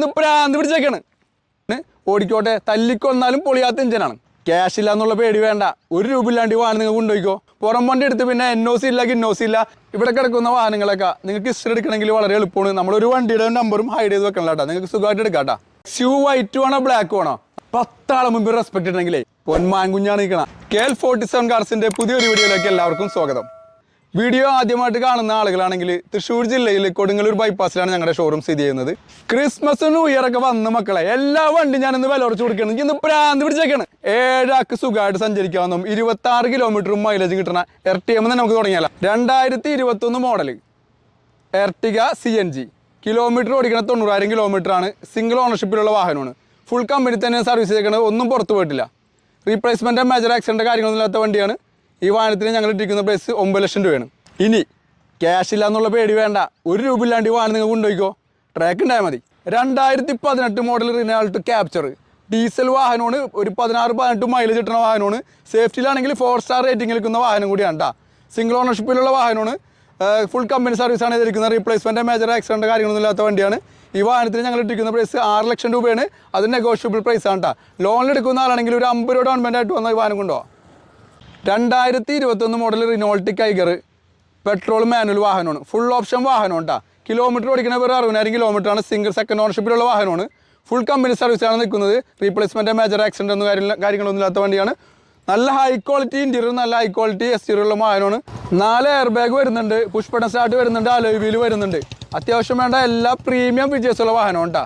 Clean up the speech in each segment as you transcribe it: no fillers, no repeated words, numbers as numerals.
പ്രാന്ത് പിടിച്ചേക്കാണ്. ഓടിക്കോട്ടെ, തല്ലിക്കൊന്നാലും പൊളിയാത്ത എഞ്ചിനാണ്. ക്യാഷ് ഇല്ല എന്നുള്ള പേടി വേണ്ട. ഒരു രൂപ ഇല്ലാണ്ട് വാഹനം നിങ്ങൾ കൊണ്ടുപോയിക്കോ. പുറം വണ്ടി എടുത്ത് പിന്നെ NOC ഇല്ല, NOC ഇല്ല. ഇവിടെ കിടക്കുന്ന വാഹനങ്ങളൊക്കെ നിങ്ങൾക്ക് ഹിസ്റ്ററി എടുക്കണമെങ്കിൽ വളരെ എളുപ്പമാണ്. നമ്മളൊരു വണ്ടിയുടെ നമ്പറും ഹൈഡ് ചെയ്ത് വെക്കണം കേട്ടോ. നിങ്ങൾക്ക് സുഖമായിട്ട് എടുക്കാം കേട്ടോ. സ്യൂ വൈറ്റ് വേണോ ബ്ലാക്ക് വേണോ? 10 ആളെ മുമ്പ് റെസ്പെക്ട് ഇട്ടുണ്ടെങ്കിലേ പൊന്മാൻ കുഞ്ഞാണ് നിൽക്കണം. KL47 കാർസിന്റെ പുതിയൊരു വീഡിയോയിലേക്ക് എല്ലാവർക്കും സ്വാഗതം. വീഡിയോ ആദ്യമായിട്ട് കാണുന്ന ആളുകളാണെങ്കിൽ തൃശ്ശൂർ ജില്ലയിൽ കൊടുങ്ങല്ലൂർ ബൈപ്പാസിലാണ് ഞങ്ങളുടെ ഷോറൂം സ്ഥിതി ചെയ്യുന്നത്. ക്രിസ്മസ് ന്യൂ ഇയർ ഒക്കെ വന്ന മക്കളെ എല്ലാ വണ്ടി ഞാനിന്ന് വില കുറച്ച് കൊടുക്കണം. ഇന്ന് പ്രാന്ത് പിടിച്ചേക്കാണ്. 7 ആൾക്ക് സുഖമായിട്ട് സഞ്ചരിക്കാവുന്ന 26 കിലോമീറ്ററും മൈലേജ് കിട്ടണ RTM നമുക്ക് തുടങ്ങിയാലോ. 2021 മോഡൽ എർട്ടിക CNG. കിലോമീറ്റർ ഓടിക്കണ 90,000 കിലോമീറ്ററാണ്. സിംഗിൾ ഓണർഷിപ്പിലുള്ള വാഹനമാണ്. ഫുൾ കമ്പനി തന്നെ സർവീസ് ചെയ്യണത്, ഒന്നും പുറത്ത് പോയിട്ടില്ല. റീപ്ലേസ്മെന്റ് മേജർ ആക്സിഡന്റ് കാര്യങ്ങളൊന്നും ഇല്ലാത്ത വണ്ടിയാണ്. ഈ വാഹനത്തിന് ഞങ്ങൾ ഇട്ടിരിക്കുന്ന പ്രൈസ് 9 ലക്ഷം രൂപയാണ്. ഇനി ക്യാഷ് ഇല്ല എന്നുള്ള പേടി വേണ്ട. ഒരു രൂപ ഇല്ലാണ്ട് ഈ വാഹനം നിങ്ങൾ കൊണ്ടുപോയിക്കോ. ട്രാക്ക് ഉണ്ടായാൽ മതി. 2018 മോഡൽ റിനാൾട്ട് ക്യാപ്ചർ ഡീസൽ വാഹനമാണ്. ഒരു 16-18 മൈലേജ് കിട്ടുന്ന വാഹനമാണ്. സേഫ്റ്റിയിലാണെങ്കിൽ 4 സ്റ്റാർ റേറ്റിംഗ് നിൽക്കുന്ന വാഹനം കൂടിയാണ് കേട്ടോ. സിംഗിൾ ഓണർഷിപ്പിലുള്ള വാഹനമാണ്. ഫുൾ കമ്പനി സർവീസാണ് ചെയ്തിരിക്കുന്നത്. റീപ്ലേസ്മെന്റ് മേജർ ആക്സിഡന്റ് കാര്യങ്ങളൊന്നും ഇല്ലാത്ത വണ്ടിയാണ്. ഈ വാഹനത്തിന് ഞങ്ങൾ ഇട്ടിരിക്കുന്ന പ്രൈസ് 6 ലക്ഷം രൂപയാണ്. അത് നെഗോഷ്യബിൾ പ്രൈസ് ആണ് കേട്ടോ. ലോണിൽ എടുക്കുന്ന ആളാണെങ്കിൽ ഒരു 50 രൂപ ഡൗൺ പേയ്മെന്റ് ആയിട്ട് വന്ന ഈ വാഹനം കൊണ്ടുപോകാം. 2021 model Renault Tiger petrol manual വാഹനമാണ്. ഫുൾ ഓപ്ഷൻ വാഹനം കേട്ടോ. കിലോമീറ്റർ ഓടിക്കുന്ന വെറും 60,000 കിലോമീറ്ററാണ്. സെക്കൻഡ് ഓണർഷിപ്പിലുള്ള വാഹനമാണ്. ഫുൾ കമ്പനി സർവീസാണ് നിൽക്കുന്നത്. റീപ്ലേസ്മെന്റ് മേജർ ആക്സിഡന്റ് ഒന്നും കാര്യങ്ങളൊന്നും ഇല്ലാത്ത വണ്ടിയാണ്. നല്ല ഹൈ ക്വാളിറ്റി ഇന്റീരിയർ, നല്ല ഹൈ ക്വാളിറ്റി എക്സ്റ്റീരിയർ ഉള്ള വാഹനമാണ്. 4 എയർ ബാഗ് വരുന്നുണ്ട്, പുഷ് ബട്ടൺ സ്റ്റാർട്ട് വരുന്നുണ്ട്, അലോയ് വീൽ വരുന്നുണ്ട്. അത്യാവശ്യം വേണ്ട എല്ലാ പ്രീമിയം ഫീച്ചേഴ്സ് ഉള്ള വാഹനമാണ് കേട്ടോ.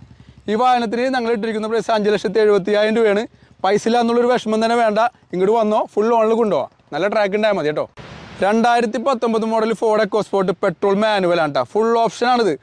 ഈ വാഹനത്തിന് ഞങ്ങൾ ഇട്ടിരിക്കുന്ന പ്രൈസ് 5,75,000 രൂപയാണ്. പൈസ ഇല്ല എന്നുള്ളൊരു വിഷമം തന്നെ വേണ്ട. ഇങ്ങോട്ട് വന്നോ, ഫുൾ ഓണിൽ കൊണ്ടുപോകാം. നല്ല ട്രാക്ക് ഉണ്ടായാൽ മതി കേട്ടോ. 2019 മോഡൽ ഫോർഡ് എക്കോസ്പോർട്ട് പെട്രോൾ മാനുവലാണ് കേട്ടോ. ഫുൾ ഓപ്ഷനാണിത്.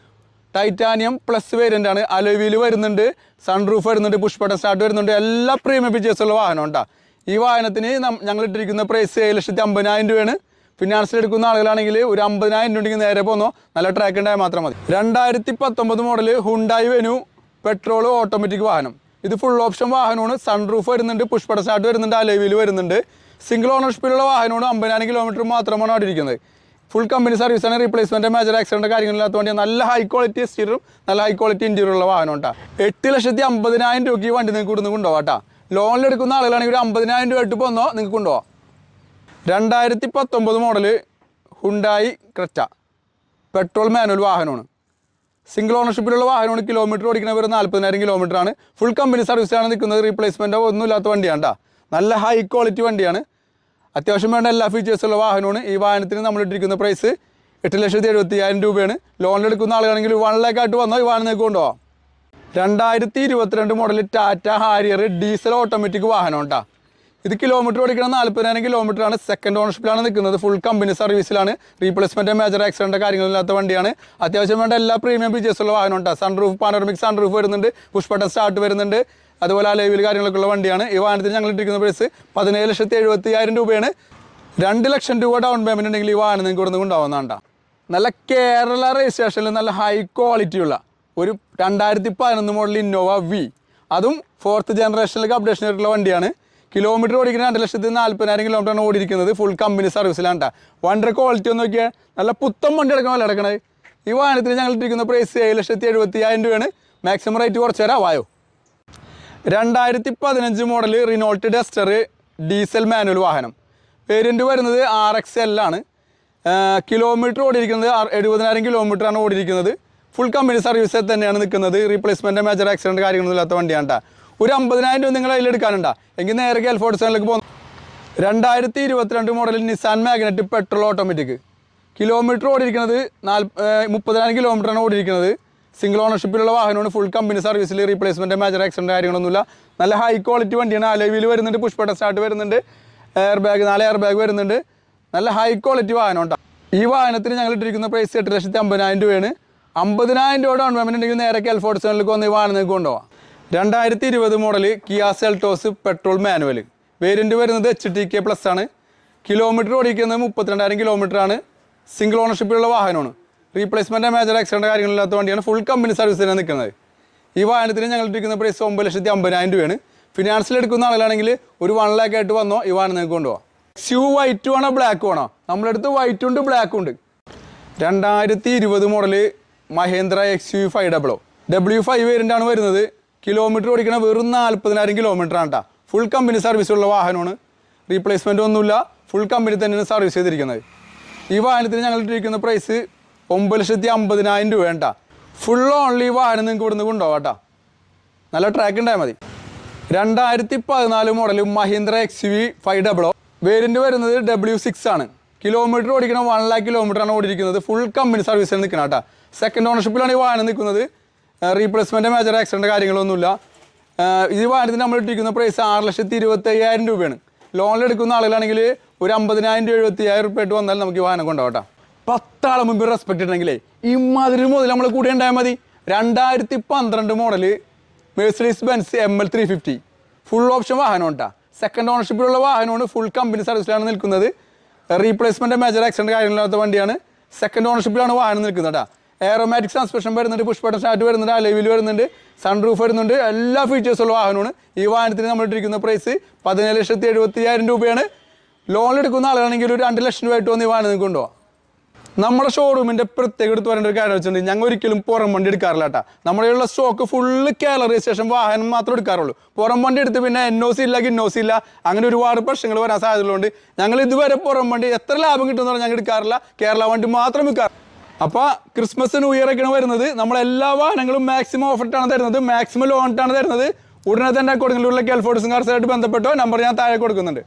ടൈറ്റാനിയം പ്ലസ് വേരിയൻ്റ് ആണ്. അലോയ് വീൽ വരുന്നുണ്ട്, സൺറൂഫ് വരുന്നുണ്ട്, പുഷ് ബട്ടൺ സ്റ്റാർട്ട് വരുന്നുണ്ട്. എല്ലാ പ്രീമിയം ഫീച്ചേഴ്സ് ഉള്ള വാഹനം കേട്ടോ. ഈ വാഹനത്തിന് ഞങ്ങൾ ഇട്ടിരിക്കുന്ന പ്രൈസ് 7,50,000 രൂപയാണ്. ഫിനാൻസിൽ എടുക്കുന്ന ആളുകളാണെങ്കിൽ ഒരു 50,000 രൂപ ഉണ്ടെങ്കിൽ നേരെ പോന്നോ. നല്ല ട്രാക്ക് ഉണ്ടായാൽ മാത്രം മതി. 2019 model Hyundai venue petrol automatic വാഹനം. ഇത് ഫുൾ ഓപ്ഷൻ വാഹനമാണ്. സൺറൂഫ് വരുന്നുണ്ട്, പുഷ് ബട്ടൺ സ്റ്റാർട്ട് വരുന്നുണ്ട്, അലോയ് വീൽ വരുന്നുണ്ട്. സിംഗിൾ ഓണർഷിപ്പിലുള്ള വാഹനമാണ്. 50,000 കിലോമീറ്റർ മാത്രമാണ് അവിടെ ഇരിക്കുന്നത്. ഫുൾ കമ്പനി സർവീസാണ്. റീപ്ലേസ്മെന്റ് മേജർ ആക്സിഡന്റ് കാര്യങ്ങളില്ലാത്ത വണ്ടി. നല്ല ഹൈ ക്വാളിറ്റി എക്സ്റ്റീരിയറും നല്ല ഹൈ ക്വാളിറ്റി ഇന്റീരിയർ ഉള്ള വാഹനം കേട്ടോ. 8,50,000 രൂപയ്ക്ക് ഈ വണ്ടി നിങ്ങൾക്ക് ഇവിടുന്ന് കൊണ്ടുപോകാം കേട്ടോ. ലോണിൽ എടുക്കുന്ന ആളുകളാണെങ്കിൽ ഒരു 50,000 രൂപ ഇട്ട് പോന്നോ നിങ്ങൾക്ക് കൊണ്ടുപോകാം. 2019 model Hyundai Creta petrol manual വാഹനമാണ്. സിംഗിൾ ഓണർഷിപ്പിലുള്ള വാഹനമാണ്. കിലോമീറ്റർ ഓടിക്കുന്ന ഒരു 40,000 കിലോമീറ്ററാണ്. ഫുൾ കമ്പനി സർവീസാണ് നിൽക്കുന്നത്. റീപ്ലേസ്മെൻറ്റോ ഒന്നും ഇല്ലാത്ത വണ്ടിയാണ് കേട്ടോ. നല്ല ഹൈ ക്വാളിറ്റി വണ്ടിയാണ്. അത്യാവശ്യം വേണ്ട എല്ലാ ഫീച്ചേഴ്സുള്ള വാഹനമാണ്. ഈ വാഹനത്തിന് നമ്മൾ ഇട്ടിരിക്കുന്ന പ്രൈസ് 8,70,000 രൂപയാണ്. ലോണിലെടുക്കുന്ന ആളുകളാണെങ്കിൽ 1 lakh ആയിട്ട് വന്നോ ഈ വാഹനം നിങ്ങൾക്ക് കൊണ്ടുപോകാം. 2022 model Tata Harrier diesel automatic വാഹനം കേട്ടോ. ഇത് കിലോമീറ്റർ ഓടിക്കണം 40,000 കിലോമീറ്ററാണ്. സെക്കൻഡ് ഓണർഷിപ്പിലാണ് നിൽക്കുന്നത്. ഫുൾ കമ്പനി സർവീസിലാണ്. റീപ്ലേസ്മെന്റ് മേജർ ആക്സിഡന്റ് കാര്യങ്ങളില്ലാത്ത വണ്ടിയാണ്. അത്യാവശ്യം വേണ്ട എല്ലാ പ്രീമിയം ഫീച്ചേഴ്സുള്ള വാഹനം കേട്ടോ. സൺറൂഫ്, പാനോറമിക് സൺറൂഫ് വരുന്നുണ്ട്, പുഷ് ബട്ടൺ സ്റ്റാർട്ട് വരുന്നുണ്ട്, അതുപോലെ അലോയ് വീൽ കാര്യങ്ങളൊക്കെ ഉള്ള വണ്ടിയാണ്. ഈ വാഹനത്തിന് ഞങ്ങൾ ഇട്ടിരിക്കുന്ന പ്രൈസ് 17,70,000 രൂപയാണ്. 2 ലക്ഷം രൂപ ഡൗൺ പേയ്മെന്റ് ഉണ്ടെങ്കിൽ ഈ വാഹനം നിങ്ങൾക്ക് ഇവിടെ കൊണ്ടുപോകുന്നതാണ്. നല്ല കേരള രജിസ്ട്രേഷനിൽ നല്ല ഹൈ ക്വാളിറ്റി ഉള്ള ഒരു 2011 മോഡൽ ഇന്നോവ വി, അതും 4th ജനറേഷനിലേക്ക് അപ്ഡേഷൻ ആയിട്ടുള്ള വണ്ടിയാണ്. കിലോമീറ്റർ ഓടിക്കുന്നത് 2,40,000 കിലോമീറ്ററാണ് ഓടിയിരിക്കുന്നത്. ഫുൾ കമ്പനി സർവീസിലാണ് കേട്ടോ. വണ്ടിയുടെ ക്വാളിറ്റി ഒന്ന് നോക്കിയാൽ നല്ല പുത്തൻ വണ്ടി അടക്കമല്ല കിടക്കണത്. ഈ വാഹനത്തിന് ഞങ്ങൾ ഇട്ടിരിക്കുന്ന പ്രൈസ് 7,70,000 രൂപയാണ്. മാക്സിമം റേറ്റ് കുറച്ച് തരാം വായോ. 2015 model Renault Duster diesel manual വാഹനം. വേരിയൻറ്റ് വരുന്നത് RXL ആണ്. കിലോമീറ്റർ ഓടിയിരിക്കുന്നത് 70,000 കിലോമീറ്ററാണ് ഓടിയിരിക്കുന്നത്. ഫുൾ കമ്പനി സർവീസിൽ തന്നെയാണ് നിൽക്കുന്നത്. റീപ്ലേസ്മെൻറ്റ് മേജർ ആക്സിഡൻറ്റ് കാര്യങ്ങളൊന്നും ഇല്ലാത്ത വണ്ടിയാണ് കേട്ടോ. ഒരു 50,000 രൂപ നിങ്ങൾ അതിലെടുക്കാനുണ്ടോ എങ്കിൽ നേരെ KL47 പോകുന്നു. 2022 model Nissan Magnite petrol automatic. Kilometre ഓടിയിരിക്കുന്നത് 30,000 കിലോമീറ്ററാണ് ഓടിയിരിക്കുന്നത്. സിംഗിൾ ഓണർഷിപ്പിലുള്ള വാഹനമാണ്. ഫുൾ കമ്പനി സർവീസിൽ റീപ്ലേസ്മെന്റ് മേജർ ആക്സിഡന്റ് കാര്യങ്ങളൊന്നുമില്ല. നല്ല ഹൈ ക്വാളിറ്റി വണ്ടിയാണ്. അലോയ് വീൽ വരുന്നുണ്ട്, പുഷ് ബട്ടൺ സ്റ്റാർട്ട് വരുന്നുണ്ട്, 4 എയർ ബാഗ് വരുന്നുണ്ട്. നല്ല ഹൈ ക്വാളിറ്റി വാഹനം കേട്ടോ. ഈ വാഹനത്തിന് ഞങ്ങൾ ഇട്ടിരിക്കുന്ന പ്രൈസ് 8,50,000 രൂപയാണ്. 50,000 രൂപ ഡൗൺ പേയ്മെന്റ് ഉണ്ടെങ്കിൽ നേരെ KL47 വന്ന് ഈ വാഹനം നിങ്ങൾക്ക് കൊണ്ടുപോകാം. 2020 model Kia Seltos petrol manual. Variant വരുന്നത് HTK+ ആണ്. കിലോമീറ്റർ ഓടിക്കുന്നത് 32,000 കിലോമീറ്ററാണ്. സിംഗിൾ ഓണർഷിപ്പിലുള്ള വാഹനമാണ്. റീപ്ലേസ്മെൻറ്റ് മേജർ ആക്സിഡൻറ്റ് കാര്യങ്ങളില്ലാത്ത വണ്ടിയാണ്. ഫുൾ കമ്പനി സർവീസിലാണ് നിൽക്കുന്നത്. ഈ വാഹനത്തിന് ഞങ്ങൾ ഇട്ടിരിക്കുന്ന പ്രൈസ് 9,50,000 രൂപയാണ്. ഫിനാൻസിൽ എടുക്കുന്ന ആളുകളാണെങ്കിൽ ഒരു 1 lakh ആയിട്ട് വന്നോ ഈ വാഹനം നിങ്ങൾക്ക് കൊണ്ടുപോകാം. സ്യൂ വൈറ്റ് വേണോ ബ്ലാക്ക് വേണോ? നമ്മുടെ അടുത്ത് വൈറ്റും ഉണ്ട് ബ്ലാക്കും ഉണ്ട്. 2020 മോഡൽ മഹേന്ദ്ര XUV 500 W5 വേരിയൻ്റാണ് വരുന്നത്. കിലോമീറ്റർ ഓടിക്കണ വെറും 40,000 കിലോമീറ്ററാണ് കേട്ടോ. ഫുൾ കമ്പനി സർവീസുള്ള വാഹനമാണ്. റീപ്ലേസ്മെൻ്റ് ഒന്നുമില്ല, ഫുൾ കമ്പനി തന്നെയാണ് സർവീസ് ചെയ്തിരിക്കുന്നത്. ഈ വാഹനത്തിന് ഞങ്ങൾ ഇട്ടിരിക്കുന്ന പ്രൈസ് 9,50,000 രൂപ കേട്ടോ. ഫുൾ ഓൺലി വാഹനം നിങ്ങൾക്ക് ഇവിടുന്ന് കൊണ്ടുപോകാം കേട്ടോ. നല്ല ട്രാക്ക് ഉണ്ടായാൽ മതി. 2014 മോഡൽ മഹീന്ദ്ര XUV 500 വേരിയൻ്റ് വരുന്നത് W6 ആണ്. കിലോമീറ്റർ ഓടിക്കണം 1 lakh കിലോമീറ്ററാണ് ഓടിയിരിക്കുന്നത്. ഫുൾ കമ്പനി സർവീസിൽ നിൽക്കണം കേട്ടോ. സെക്കൻഡ് ഓണർഷിപ്പിലാണ് ഈ വാഹനം നിൽക്കുന്നത്. റീപ്ലേസ്മെൻറ്റ് മേജർ ആക്സിഡൻറ്റ് കാര്യങ്ങളൊന്നുമില്ല. ഈ വാഹനത്തിന് നമ്മൾ ഇട്ടിരിക്കുന്ന പ്രൈസ് 6,25,000 രൂപയാണ്. ലോണിലെടുക്കുന്ന ആളുകളാണെങ്കിൽ ഒരു 50,000 70,000 രൂപ ആയിട്ട് വന്നാൽ നമുക്ക് ഈ വാഹനം കൊണ്ടുപോകാം കേട്ടോ. 10 ആളെ മുമ്പ് റെസ്പെക്ട് ഉണ്ടെങ്കിലേ ഇമാതിരി മുതൽ നമ്മൾ കൂടി ഉണ്ടായാൽ മതി. 2012 model Mercedes Benz ML 350 full option വാഹനം കേട്ടോ. സെക്കൻഡ് ഓണർഷിപ്പിലുള്ള വാഹനമാണ്. ഫുൾ കമ്പനി സർവീസിലാണ് നിൽക്കുന്നത്. റീപ്ലേസ്മെൻറ്റ് മേജർ ആക്സിഡൻറ്റ് കാര്യങ്ങളില്ലാത്ത വണ്ടിയാണ്. സെക്കൻഡ് ഓണർഷിപ്പിലാണ് വാഹനം നിൽക്കുന്നത് കേട്ടോ. എയറോമാറ്റിക് സസ്പെൻഷൻ വരുന്നുണ്ട്, പുഷ് ബട്ടൺ സ്റ്റാർട്ട് വരുന്നുണ്ട്, അലവിൽ വരുന്നുണ്ട്, സൺറൂഫ് വരുന്നുണ്ട്, എല്ലാ ഫീച്ചേഴ്സുള്ള വാഹനമാണ്. ഈ വാഹനത്തിന് നമ്മൾ ഇട്ടിരിക്കുന്ന പ്രൈസ് 17,70,000 രൂപയാണ്. ലോൺ എടുക്കുന്ന ആളാണെങ്കിൽ ഒരു 2 ലക്ഷം രൂപയായിട്ട് വന്ന് ഈ വാഹനം നിങ്ങൾക്ക് കൊണ്ടുപോകാം. നമ്മുടെ ഷോറൂമിൻ്റെ പ്രത്യേകം എടുത്ത് പറയേണ്ട ഒരു കാര്യം വെച്ചിട്ടുണ്ടെങ്കിൽ ഞങ്ങൾ ഒരിക്കലും പുറം വണ്ടി എടുക്കാറില്ല കേട്ടോ. നമ്മുടെയുള്ള സ്റ്റോക്ക് ഫുള്ള് കേരള രജിസ്ട്രേഷൻ വാഹനം മാത്രം എടുക്കാറുള്ളൂ. പുറം വണ്ടി എടുത്ത് പിന്നെ NOC ഇല്ല, GNOC ഇല്ല, അങ്ങനെ ഒരുപാട് പ്രശ്നങ്ങൾ വരാൻ സാധ്യതയുള്ളതുകൊണ്ട് ഞങ്ങൾ ഇതുവരെ പുറം വണ്ടി എത്ര ലാഭം കിട്ടുമെന്ന് പറഞ്ഞാൽ ഞങ്ങൾ എടുക്കാറില്ല. കേരള വണ്ടി മാത്രം വിൽക്കാറ്. അപ്പോൾ ക്രിസ്മസ് ന്യൂ ഇയർ ഒക്കെയാണ് വരുന്നത്. നമ്മളെല്ലാ വാഹനങ്ങളും മാക്സിമം ഓഫറിട്ടാണ് തരുന്നത്, മാക്സിമം ലോണിട്ടാണ് തരുന്നത്. ഉടനെ തന്നെ കൊടുങ്ങല്ലൂരിലെ കെൽഫോർഡ്സും കാർസായിട്ട് ബന്ധപ്പെട്ടോ നമ്പർ ഞാൻ താഴെ കൊടുക്കുന്നുണ്ട്.